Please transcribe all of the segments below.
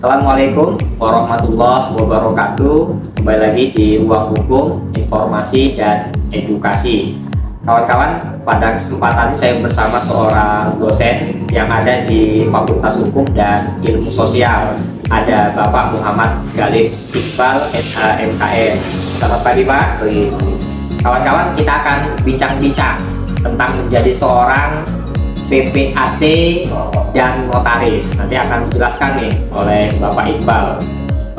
Assalamualaikum warahmatullahi wabarakatuh. Kembali lagi di Ruang Hukum, Informasi dan Edukasi. Kawan-kawan, pada kesempatan ini saya bersama seorang dosen yang ada di Fakultas Hukum dan Ilmu Sosial. Ada Bapak Muhammad Galib Iqbal, SHMKM. Selamat pagi, Pak. Kawan-kawan, kita akan bincang-bincang tentang menjadi seorang PPAT dan notaris. Nanti akan dijelaskan nih oleh Bapak Iqbal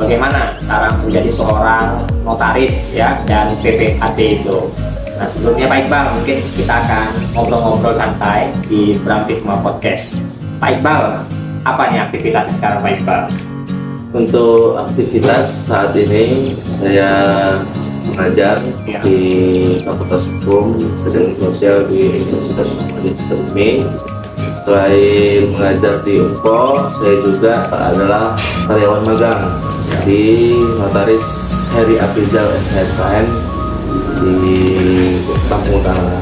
bagaimana cara menjadi seorang notaris ya dan PPAT itu. Nah, sebelumnya Pak Iqbal, mungkin kita akan ngobrol-ngobrol santai di Bram Fitma Podcast. Pak Iqbal, apa nih aktivitasnya sekarang Pak Iqbal? Untuk aktivitas saat ini saya mengajar di Fakultas Hukum dan Sosial di Universitas Muhammadiyah Termi. Selain mengajar di UNPO, saya juga adalah karyawan magang di Notaris Heri Afrizal SHMKM di Lampung Utara.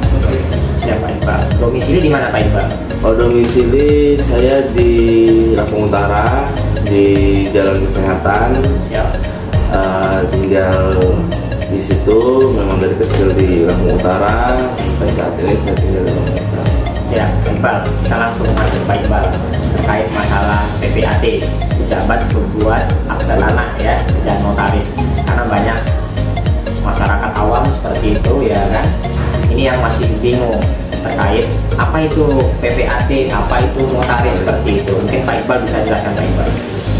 Siapa Iqbal? Domisili di mana Pak Iqbal? Oh, domisili saya di Lampung Utara di Jalan Kesehatan. Siap. Tinggal di situ, memang dari kecil di Lampung Utara sampai saat ini saya tinggal di Lampung Utara. Siap, Iqbal. Kita langsung masuk Pak Iqbal terkait masalah PPAT, pejabat berbuat akta tanah ya dan notaris. Karena banyak masyarakat awam seperti itu ya kan. Ini yang masih bingung terkait apa itu PPAT, apa itu notaris seperti itu. Mungkin Pak Iqbal bisa jelaskan Pak Iqbal.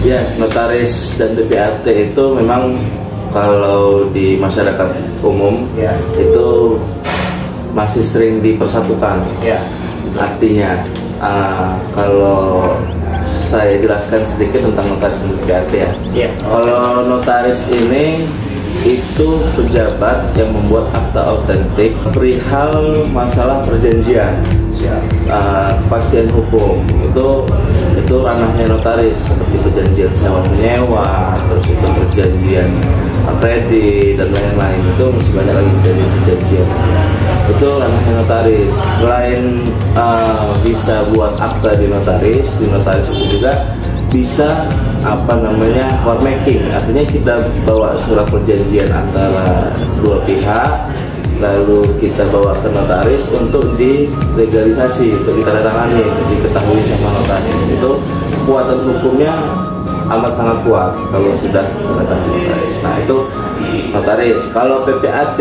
Ya, notaris dan PPAT itu memang kalau di masyarakat umum ya, itu masih sering dipersatukan ya. Artinya kalau saya jelaskan sedikit tentang notaris dan PPAT ya. Kalau notaris ini itu pejabat yang membuat akta autentik perihal masalah perjanjian, kepastian hukum. Itu ranahnya notaris, seperti perjanjian sewa menyewa, terus itu perjanjian kredit dan lain-lain. Itu masih banyak lagi perjanjian. Itu ranahnya notaris. Selain bisa buat akta di notaris itu juga bisa war making, artinya kita bawa surat perjanjian antara dua pihak lalu kita bawa ke notaris untuk dilegalisasi, untuk ditandatangani, untuk diketahui sama notaris. Itu kekuatan hukumnya amat sangat kuat kalau sudah ditandatangani notaris. Nah, itu notaris. Kalau PPAT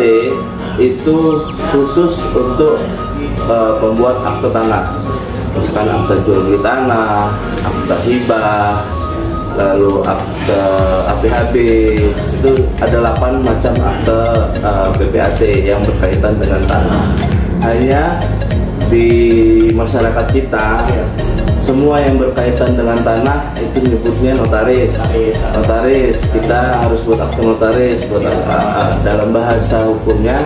itu khusus untuk pembuat akte tanah, misalkan akte jual beli tanah, akte hibah, lalu akte APHB. Itu ada 8 macam akte PPAT yang berkaitan dengan tanah. Hanya di masyarakat kita semua yang berkaitan dengan tanah itu nyebutnya notaris. Notaris, kita harus buat akte notaris. Dalam bahasa hukumnya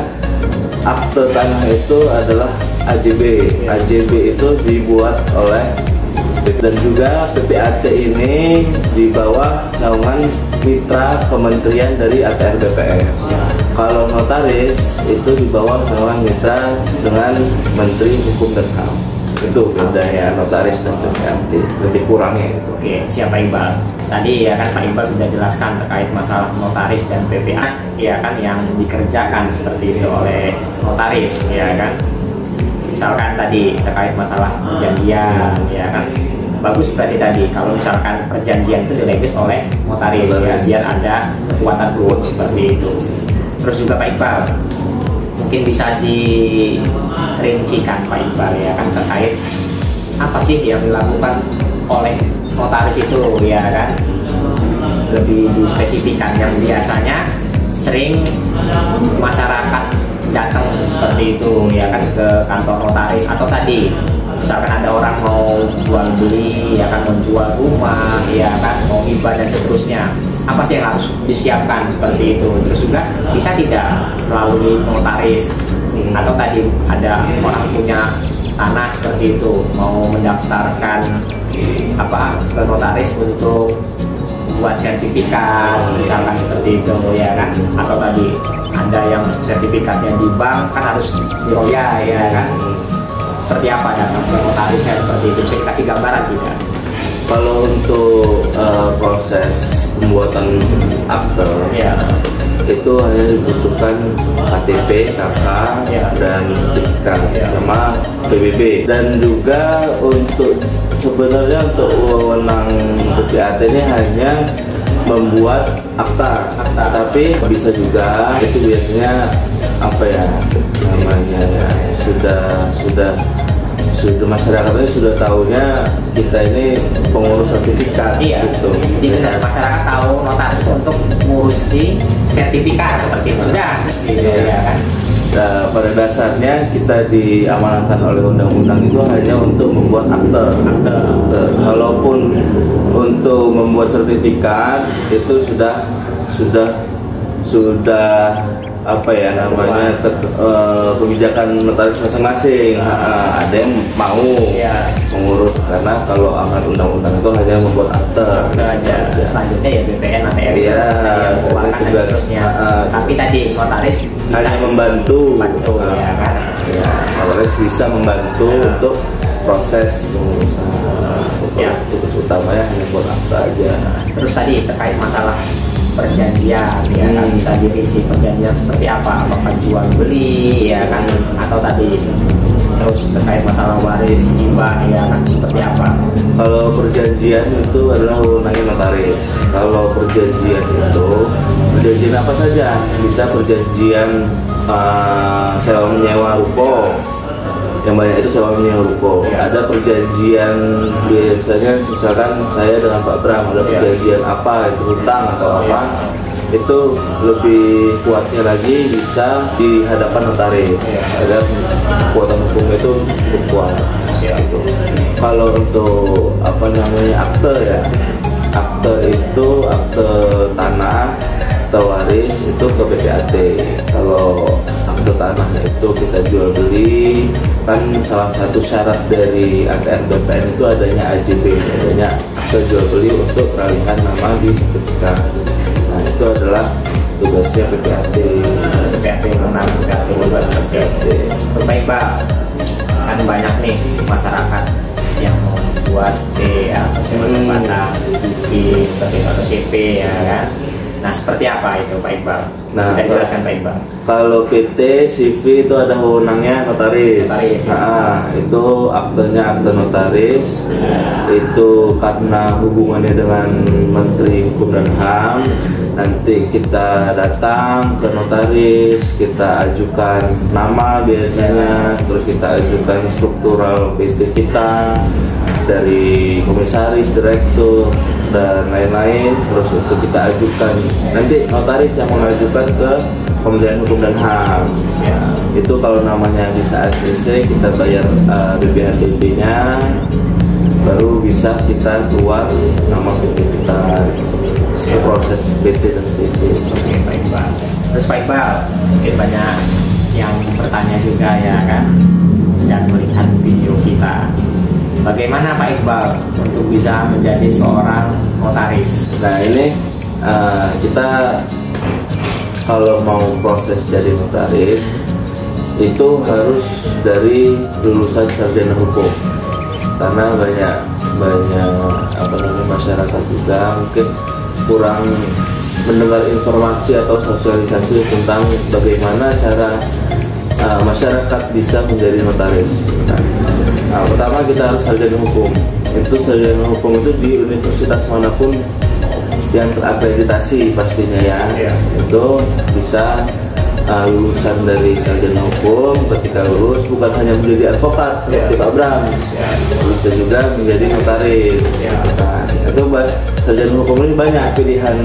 akte tanah itu adalah AJB. AJB itu dibuat oleh, dan juga PPAT ini di bawah naungan mitra kementerian dari ATR BPN. Kalau notaris itu di bawah naungan mitra dengan Menteri Hukum dan HAM. Itu bedanya notaris dan PPAT, lebih kurangnya itu. Oke, siapa Iqbal? Tadi ya kan Pak Iqbal sudah jelaskan terkait masalah notaris dan PPAT ya kan yang dikerjakan seperti itu oleh notaris ya kan. Misalkan tadi terkait masalah perjanjian ya kan, bagus berarti tadi kalau misalkan perjanjian itu dilegis oleh notaris ya, biar ada kekuatan hukum seperti itu. Terus juga Pak Iqbal, mungkin bisa dirincikan Pak Iqbal ya kan terkait apa sih yang dilakukan oleh notaris itu ya kan, lebih dispesifikan. Yang biasanya sering masyarakat datang seperti itu ya kan ke kantor notaris, atau tadi misalkan ada orang mau jual beli ya kan, menjual rumah ya kan, mau hibah dan seterusnya, apa sih yang harus disiapkan seperti itu. Terus juga bisa tidak melalui notaris, atau tadi ada orang punya tanah seperti itu mau mendaftarkan ke notaris untuk buat sertifikat misalkan seperti itu ya kan, atau tadi ada yang sertifikatnya di bank kan harus diroya ya kan. Seperti apa datang ke notarisnya seperti itu, bisa kasih gambaran tidak? Kalau untuk proses pembuatan akte itu hanya dibutuhkan KTP, KK, dan sertifikat sama PBB. Dan juga untuk sebenarnya untuk wewenang BPAT ini hanya membuat akta, tapi bisa juga itu biasanya apa ya namanya sudah masyarakatnya sudah tahunya kita ini pengurus sertifikat gitu. Jadi masyarakat tahu notaris untuk ngurusi sertifikat seperti itu gitu ya kan. Nah, pada dasarnya kita diamanatkan oleh undang-undang itu hanya untuk membuat akte. Kalaupun untuk membuat sertifikat itu sudah apa ya namanya kebijakan notaris masing-masing. Ada yang mau mengurus, karena kalau amanat undang-undang itu hanya membuat akte aja. Selanjutnya ya BPN, ATM, keuangan dan seterusnya. Tapi tadi notaris hanya membantu ya kan. Notaris bisa membantu untuk proses pengurusan. Tugas utamanya hanya buat akte aja. Terus tadi terkait masalah perjanjian ya kan, bisa divisi perjanjian seperti apa, apakah jual beli ya kan, atau tadi terus terkait masalah waris hibah ya kan, seperti apa. Kalau perjanjian itu adalah wewenangnya notaris. Kalau perjanjian itu perjanjian apa saja, bisa perjanjian sewa menyewa ruko, yang banyak itu sewa menyewa ruko. Ada perjanjian biasanya misalkan saya dengan Pak Bram ada perjanjian apa itu hutang atau apa, itu lebih kuatnya lagi bisa di hadapan notaris. Ada kekuatan hukum itu cukup kuat. Gitu. Kalau untuk apa namanya akte ya, akte itu akte tanah, akte waris itu ke BPAT. Kalau akte tanahnya itu kita jual beli, kan salah satu syarat dari ATM BPN itu adanya AJB, adanya akte jual beli untuk peralihan nama di sertifikat. Nah itu adalah tugasnya BPAT. BPAT menang, BPAT tugas BPAT. Baik Pak, kan banyak nih masyarakat yang membuat atau sebatas CP atau CP ya kan. Nah seperti apa itu Pak Iqbal? Nah, bisa dijelaskan Pak Iqbal? Kalau PT, CV itu ada wewenangnya notaris. Itu aktenya akte notaris. Itu karena hubungannya dengan Menteri Hukum dan HAM. Nanti kita datang ke notaris, kita ajukan nama biasanya, terus kita ajukan struktural PT kita dari komisaris, direktur, dan lain-lain. Terus itu kita ajukan, nanti notaris yang mengajukan ke Kementerian Hukum dan HAM. Itu kalau namanya bisa ACC, kita bayar BPHTB nya, baru bisa kita keluar nama PT kita. Proses PT dan CV. Oke, baik Pak. Terus Pak Iqbal, mungkin banyak yang bertanya juga ya kan, dan melihat video kita. Bagaimana Pak Iqbal untuk bisa menjadi seorang notaris? Nah ini kita kalau mau proses jadi notaris itu harus dari lulusan sarjana hukum, karena banyak apa namanya masyarakat juga mungkin kurang mendengar informasi atau sosialisasi tentang bagaimana cara masyarakat bisa menjadi notaris. Nah, pertama kita harus sarjana hukum. Itu sarjana hukum itu di universitas manapun yang terakreditasi pastinya ya. Itu bisa lulusan dari sarjana hukum. Ketika lulus bukan hanya menjadi advokat seperti Pak Bram, bisa juga menjadi notaris. Itu sarjana hukum ini banyak pilihan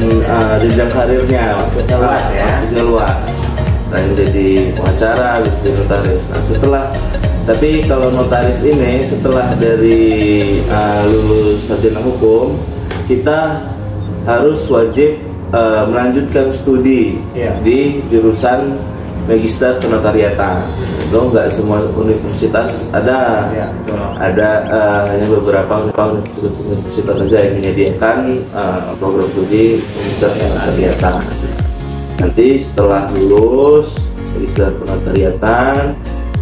jenjang karirnya, luas. Selain jadi pengacara, bisa jadi notaris. Nah, tapi kalau notaris ini setelah dari lulus sarjana hukum, kita harus wajib melanjutkan studi di jurusan Magister Penotariatan. Itu nggak semua universitas ada, hanya beberapa universitas saja yang menyediakan program studi Magister Penotariatan. Nanti setelah lulus Magister Penotariatan,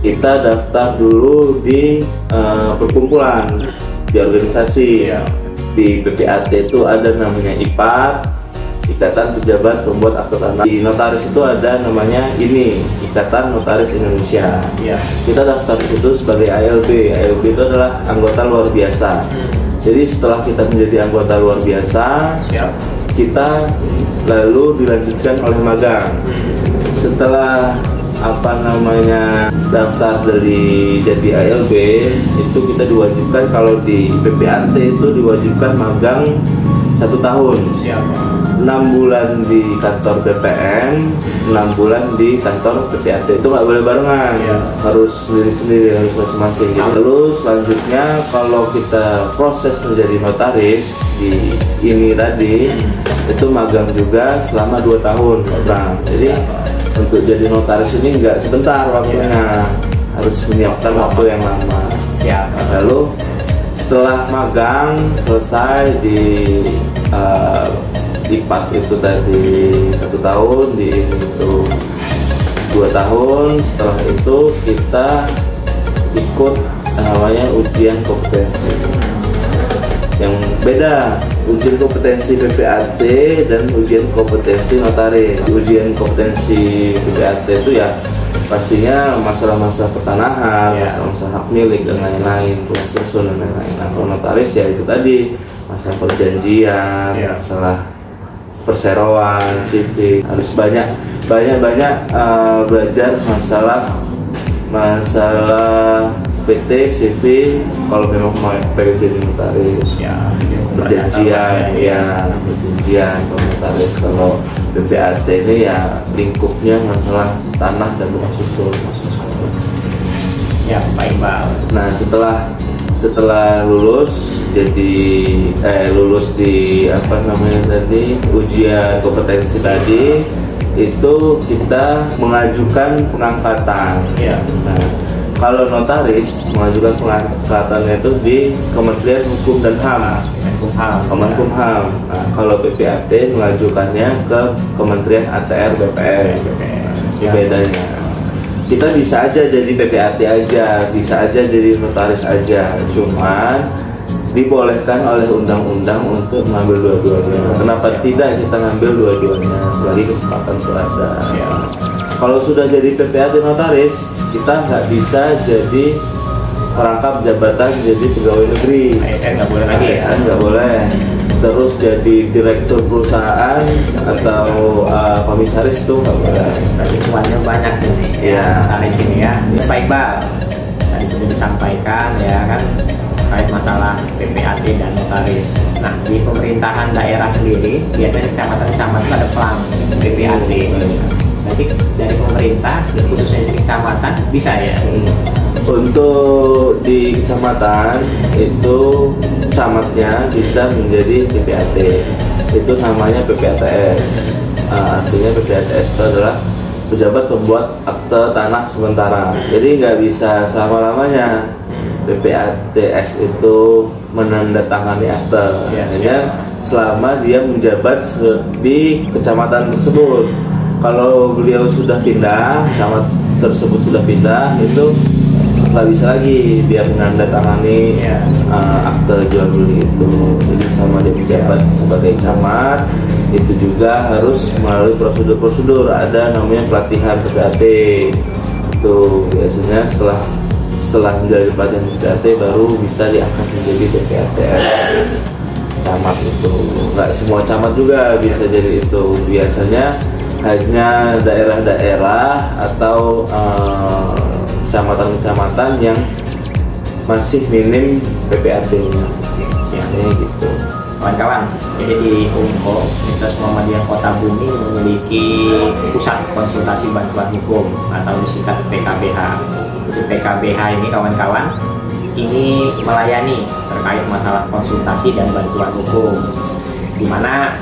kita daftar dulu di perkumpulan, di organisasi. di PPAT itu ada namanya IPAT, Ikatan Pejabat Pembuat Akta Tanah. Di notaris itu ada namanya ini, Ikatan Notaris Indonesia. Kita daftar itu sebagai ALB. ALB itu adalah anggota luar biasa. Jadi setelah kita menjadi anggota luar biasa, kita lalu dilanjutkan oleh magang. Setelah daftar dari jadi ALB itu kita diwajibkan, kalau di PPAT itu diwajibkan magang 1 tahun. 6 bulan di kantor BPN, 6 bulan di kantor PPAT. Itu nggak boleh barengan, harus sendiri-sendiri, harus masing-masing. Lalu selanjutnya kalau kita proses menjadi notaris di ini tadi, itu magang juga selama 2 tahun. Nah, jadi untuk jadi notaris ini nggak sebentar waktunya, harus menyiapkan waktu yang lama. Lalu setelah magang selesai di IPAT itu tadi 1 tahun, di itu 2 tahun. Setelah itu kita ikut namanya ujian kompetensi. Yang beda, ujian kompetensi PPAT dan ujian kompetensi notaris. Ujian kompetensi PPAT itu ya pastinya masalah-masalah pertanahan, masalah hak milik dan lain-lain, susun dan lain-lain. Nah, kalau notaris ya itu tadi masalah perjanjian, masalah perseroan, civic. Harus banyak belajar masalah PT, CV, kalau memang mau pengen jadi notaris, perjanjian, perjanjian kalau notaris. Kalau PPAT ini ya lingkupnya masalah tanah dan rumah susun. Baik, Pak. Nah, setelah lulus lulus di ujian kompetensi tadi, itu kita mengajukan pengangkatan. Nah, kalau notaris mengajukan pengangkatannya itu di Kementerian Hukum dan HAM, Kemenkumham. Nah, kalau PPAT mengajukannya ke Kementerian ATR BPN. Bedanya, kita bisa aja jadi PPAT aja, bisa aja jadi notaris aja, cuman dibolehkan oleh undang-undang untuk mengambil dua-duanya. Kenapa tidak kita ngambil dua-duanya selagi kesempatan itu ada. Kalau sudah jadi PPAT notaris, kita nggak bisa jadi perangkap jabatan jadi pegawai negeri. ASN nggak boleh lagi. ASN nggak boleh. Terus jadi direktur perusahaan atau komisaris itu nggak boleh. Tapi cuannya banyak ini notaris ini ya. Baik, Pak. Tadi sudah disampaikan ya kan terkait masalah PPAT dan notaris. Nah, di pemerintahan daerah sendiri biasanya kecamatan-kecamatan ada pelang PPAT. Nanti dari pemerintah, khususnya di kecamatan, bisa ya? Untuk di kecamatan itu camatnya bisa menjadi PPAT. Itu namanya PPATS. Artinya PPATS itu adalah pejabat pembuat akte tanah sementara. Jadi nggak bisa selama-lamanya. PPATS itu menandatangani akte. Hanya selama dia menjabat di kecamatan tersebut. Kalau beliau sudah pindah, camat tersebut sudah pindah, itu nggak bisa lagi dia menandatangani akte jual beli itu. Jadi sama dia menjabat sebagai camat, itu juga harus melalui prosedur-prosedur. Ada namanya pelatihan PPAT. Itu biasanya setelah menjalani pelatihan PPAT baru bisa diangkat menjadi PPATS. Camat itu nggak semua camat juga bisa jadi itu. Biasanya hanya daerah-daerah atau kecamatan-kecamatan yang masih minim PPAT-nya. Gitu. Kawan-kawan, jadi di UNKO, Universitas Muhammadiyah Kota Bumi memiliki pusat konsultasi bantuan hukum atau disingkat PKBH. PKBH ini kawan-kawan, ini melayani terkait masalah konsultasi dan bantuan hukum, di mana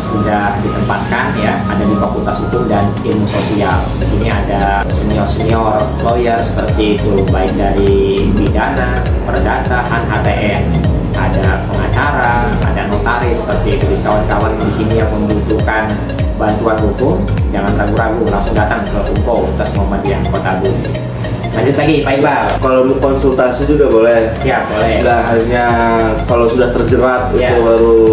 sudah ditempatkan ya, ada di Fakultas Hukum dan Ilmu Sosial. Di sini ada senior lawyer seperti itu, baik dari pidana, perdata, HTN, ada pengacara, ada notaris seperti itu. Jadi kawan-kawan di sini yang membutuhkan bantuan hukum, jangan ragu-ragu, langsung datang ke UNKO Universitas Muhammadiyah Kota Bumi. Lanjut lagi Pak Iqbal. Kalau mau konsultasi juga boleh. Ya boleh. Nggak hanya kalau sudah terjerat Ya. itu baru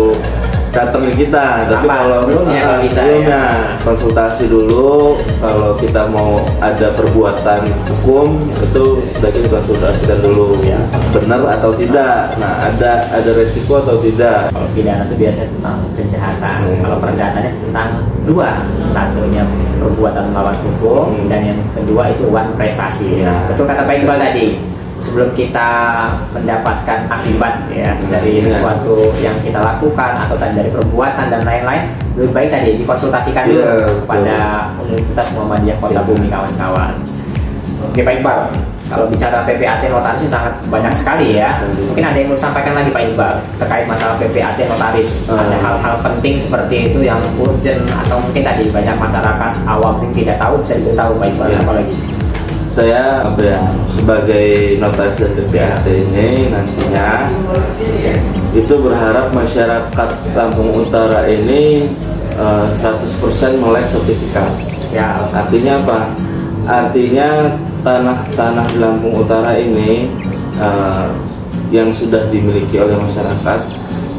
datang ke kita, tapi Apa? kalau Sebelumnya kalau bisa, sebelumnya konsultasi dulu. Kalau kita mau ada perbuatan hukum itu sebaiknya konsultasikan dulu, Ya. benar atau tidak. Nah, ada resiko atau tidak. Kalau pidana itu biasanya tentang kesehatan. Kalau perdatannya tentang dua, satunya perbuatan melawan hukum dan yang kedua itu uang prestasi. Ya. Betul kata Pak Iqbal tadi. Sebelum kita mendapatkan akibat ya dari Ya. sesuatu yang kita lakukan atau dari perbuatan dan lain-lain, lebih baik tadi dikonsultasikan dulu Ya, kepada Universitas Muhammadiyah Kota Bumi, kawan-kawan. Oke Pak Iqbal, kalau bicara PPAT notaris sangat banyak sekali ya. Mungkin ada yang mau sampaikan lagi Pak Iqbal terkait masalah PPAT notaris. Ada hal-hal penting seperti itu yang urgent atau mungkin tadi banyak masyarakat awam yang tidak tahu, bisa diberitahu Pak Iqbal. Ya. Apalagi Saya sebagai notaris dan PPAT ini nantinya itu berharap masyarakat Lampung Utara ini 100% melek sertifikat. ya, Artinya apa? Artinya tanah-tanah di Lampung Utara ini yang sudah dimiliki oleh masyarakat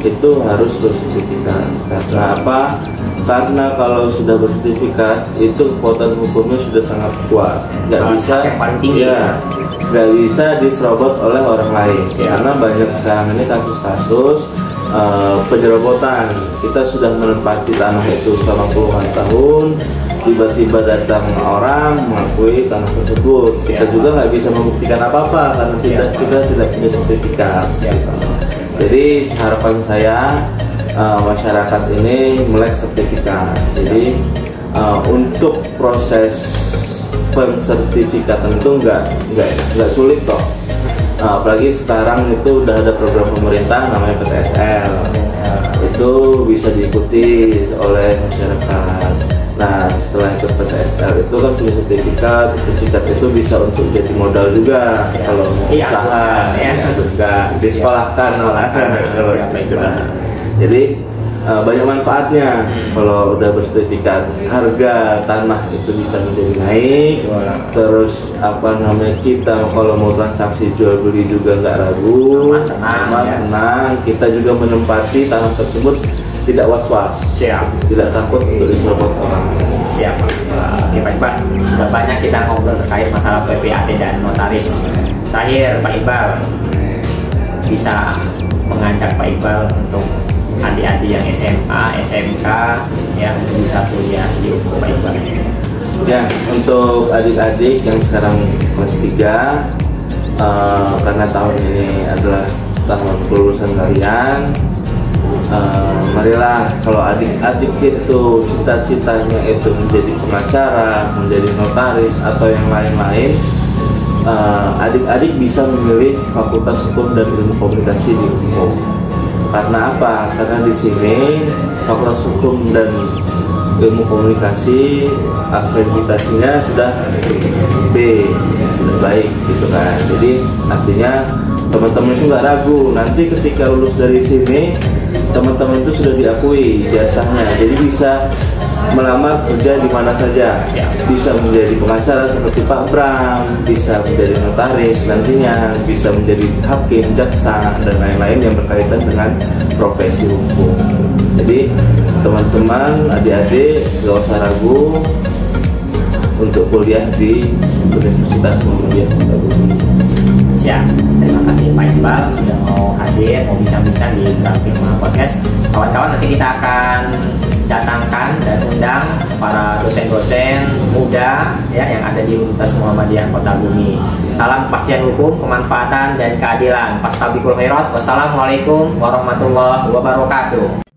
itu harus bersertifikat. Karena apa? Karena kalau sudah bersertifikat itu kekuatan hukumnya sudah sangat kuat. Nggak bisa, yang paling tinggi. ya, nggak bisa diserobot oleh orang lain. Ya. Karena banyak sekarang ini kasus-kasus penyerobotan. Kita sudah menempati tanah itu selama puluhan tahun, tiba-tiba datang orang mengakui tanah tersebut. Kita juga nggak bisa membuktikan apa-apa karena kita tidak punya sertifikat. Jadi harapan saya masyarakat ini melek sertifikat. Jadi untuk proses pensertifikatan itu nggak sulit kok. Apalagi sekarang itu udah ada program pemerintah namanya PTSL. Itu bisa diikuti oleh masyarakat. Nah, setelah ikut PTSL itu kan punya sertifikat itu bisa untuk jadi modal juga kalau mau usaha, juga disekolahkan malah. Jadi banyak manfaatnya kalau udah bersertifikat. Harga tanah itu bisa menjadi naik. Terus kita kalau mau transaksi jual beli juga nggak ragu, tenang. Kita juga menempati tanah tersebut tidak was-was, tidak takut untuk diserobot orang. Siap. Oke Pak Iqbal, sudah banyak kita ngobrol terkait masalah PPAT dan notaris. Terakhir Pak Iqbal, bisa mengajak Pak Iqbal untuk adik-adik yang SMA, SMK yang bisa kuliah di UKM Pak Iqbal. Ya, untuk adik-adik yang sekarang kelas 3, karena tahun ini adalah tahun kelulusan kalian, marilah kalau adik-adik itu cita-citanya itu menjadi pengacara, menjadi notaris atau yang lain-lain, adik-adik bisa memilih Fakultas Hukum dan Ilmu Komunikasi di UNPO. Karena apa? Karena di sini Fakultas Hukum dan Ilmu Komunikasi akreditasinya sudah B, sudah baik gitu kan. Jadi artinya teman-teman itu nggak ragu, nanti ketika lulus dari sini teman-teman itu sudah diakui jasanya, jadi bisa melamar kerja di mana saja, bisa menjadi pengacara seperti Pak Bram, bisa menjadi notaris nantinya, bisa menjadi hakim, jaksa dan lain-lain yang berkaitan dengan profesi hukum. Jadi teman-teman, adik-adik gak usah ragu untuk kuliah di Universitas Muhammadiyah Kota Bumi. Siap. Terima kasih Pak Iqbal sudah mau hadir, mau bincang-bincang di Grafik Podcast. Kawan-kawan, nanti kita akan datangkan dan undang para dosen-dosen muda ya yang ada di Universitas Muhammadiyah Kota Bumi. Salam kepastian hukum, kemanfaatan dan keadilan. Fastabiqul khairat. Wassalamualaikum warahmatullahi wabarakatuh.